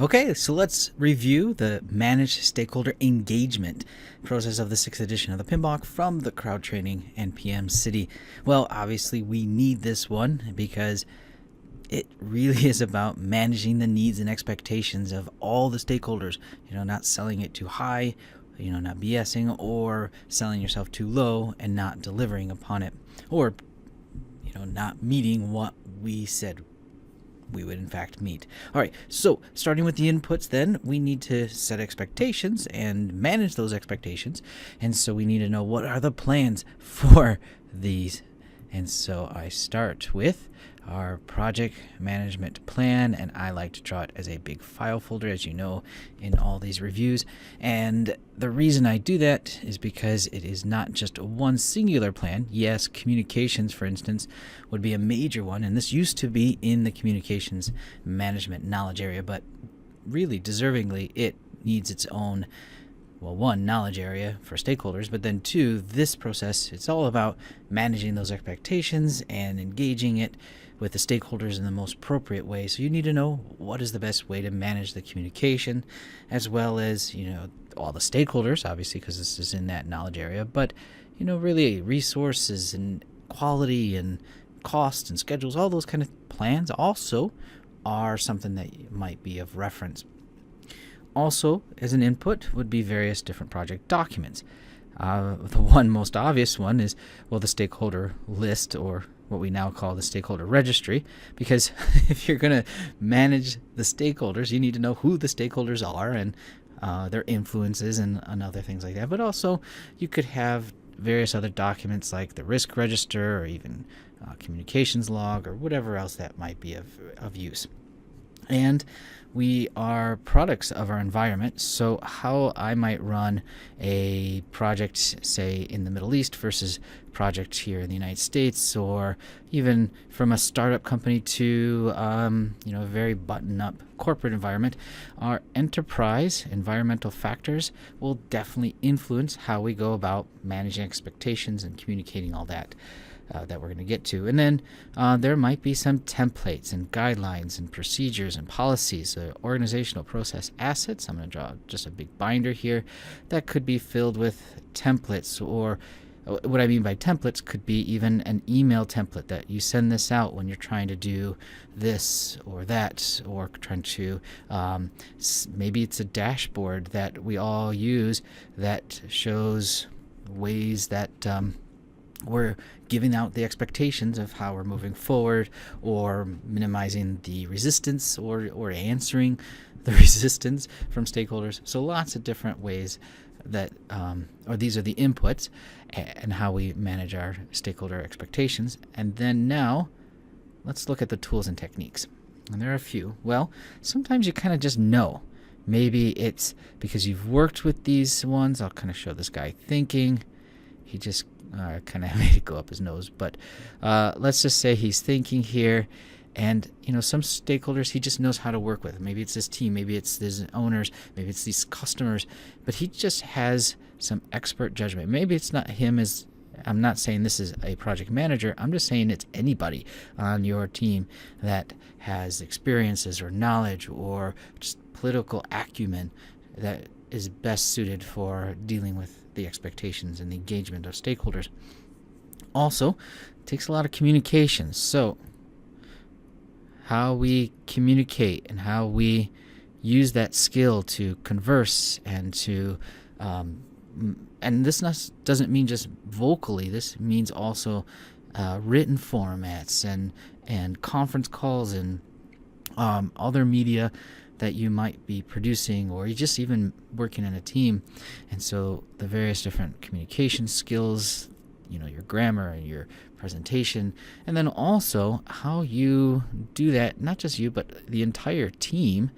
Okay, so let's review the Manage Stakeholder Engagement process of the 6th edition of the PMBOK from the Crowd Training and PM City. Well, obviously we need this one because it really is about managing the needs and expectations of all the stakeholders, not selling it too high, not BSing or selling yourself too low and not delivering upon it, or, not meeting what we said we would in fact meet. All right, so starting with the inputs, then we need to set expectations and manage those expectations. And so we need to know what are the plans for these. And so I start with our project management plan, and I like to draw it as a big file folder, as you know, in all these reviews. And the reason I do that is because it is not just one singular plan. Yes, communications, for instance, would be a major one, and this used to be in the communications management knowledge area, but really deservingly it needs its own, well, one, knowledge area for stakeholders, but then two, this process, it's all about managing those expectations and engaging it with the stakeholders in the most appropriate way. So you need to know what is the best way to manage the communication, as well as, all the stakeholders, obviously, because this is in that knowledge area, but, really resources and quality and cost and schedules, all those kind of plans also are something that might be of reference. Also, as an input would be various different project documents. The one most obvious one is, the stakeholder list, or what we now call the Stakeholder Registry, because if you're going to manage the stakeholders, you need to know who the stakeholders are and their influences and other things like that. But also, you could have various other documents like the risk register or even communications log or whatever else that might be of use. And we are products of our environment, so how I might run a project, say, in the Middle East versus project here in the United States, or even from a startup company to a very button-up corporate environment, our enterprise environmental factors will definitely influence how we go about managing expectations and communicating all that. That we're going to get to. And then there might be some templates and guidelines and procedures and policies, organizational process assets. I'm going to draw just a big binder here that could be filled with templates, or what I mean by templates could be even an email template that you send this out when you're trying to do this or that, or trying to, maybe it's a dashboard that we all use that shows ways that we're giving out the expectations of how we're moving forward, or minimizing the resistance, or answering the resistance from stakeholders. So lots of different ways that, or these are the inputs and how we manage our stakeholder expectations. And then now let's look at the tools and techniques. And there are a few. Well, sometimes you kind of just know. Maybe it's because you've worked with these ones. I'll kind of show this guy thinking. He just kind of made it go up his nose, but let's just say he's thinking here, and some stakeholders he just knows how to work with. Maybe it's his team, maybe it's his owners, maybe it's these customers, but he just has some expert judgment. Maybe it's not him as, I'm not saying this is a project manager, I'm just saying it's anybody on your team that has experiences or knowledge or just political acumen that is best suited for dealing with the expectations and the engagement of stakeholders. Also, it takes a lot of communication. So how we communicate and how we use that skill to converse and to and this doesn't mean just vocally. This means also written formats and conference calls and other media that you might be producing, or you just even working in a team. And so the various different communication skills, your grammar and your presentation, and then also how you do that, not just you, but the entire team,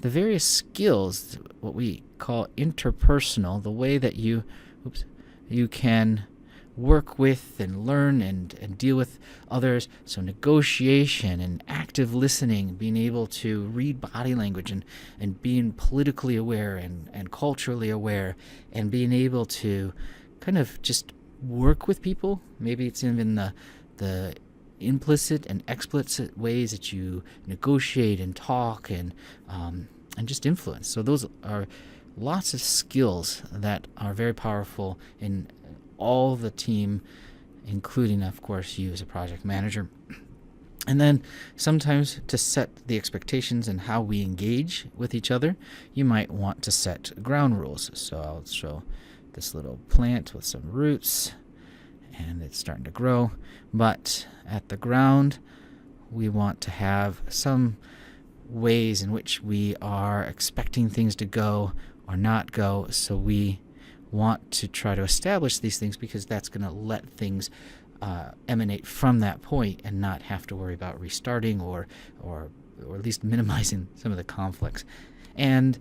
the various skills, what we call interpersonal, the way that you can work with and learn and deal with others. So negotiation and active listening, being able to read body language and being politically aware and culturally aware, and being able to kind of just work with people. Maybe it's even the implicit and explicit ways that you negotiate and talk and and just influence. So those are lots of skills that are very powerful in all the team, including, of course, you as a project manager. And then sometimes to set the expectations and how we engage with each other, you might want to set ground rules. So I'll show this little plant with some roots, and it's starting to grow. But at the ground, we want to have some ways in which we are expecting things to go or not go. So we want to try to establish these things because that's going to let things emanate from that point and not have to worry about restarting or at least minimizing some of the conflicts. And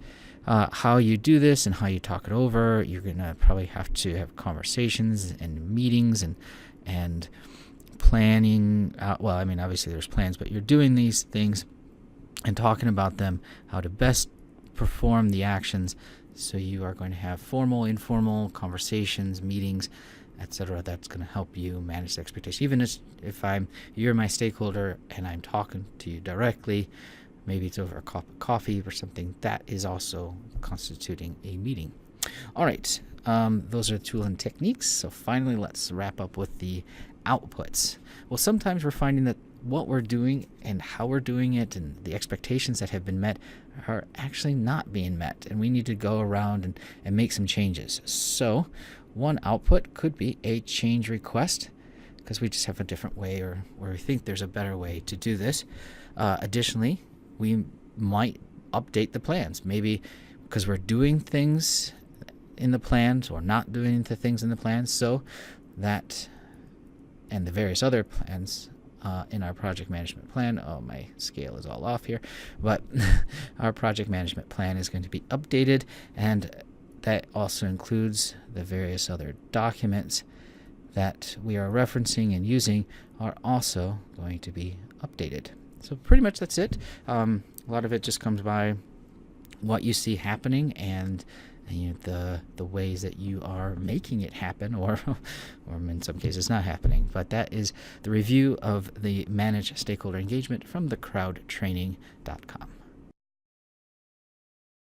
how you do this and how you talk it over, you're going to probably have to have conversations and meetings and planning. Well, I mean, obviously there's plans, but you're doing these things and talking about them, how to best perform the actions. So you are going to have formal, informal conversations, meetings, etc. That's going to help you manage the expectation. Even if you're my stakeholder and I'm talking to you directly, maybe it's over a cup of coffee or something, that is also constituting a meeting. All right, those are the tools and techniques. So finally, let's wrap up with the outputs. Well, sometimes we're finding that what we're doing and how we're doing it and the expectations that have been met are actually not being met, and we need to go around and make some changes. So one output could be a change request, because we just have a different way or we think there's a better way to do this. Additionally, we might update the plans, maybe because we're doing things in the plans or not doing the things in the plans, so that and the various other plans in our project management plan. Oh, my scale is all off here. But our project management plan is going to be updated, and that also includes the various other documents that we are referencing and using are also going to be updated. So pretty much that's it. A lot of it just comes by what you see happening and the ways that you are making it happen, or in some cases not happening. But that is the review of the Manage Stakeholder Engagement from thecrowdtraining.com.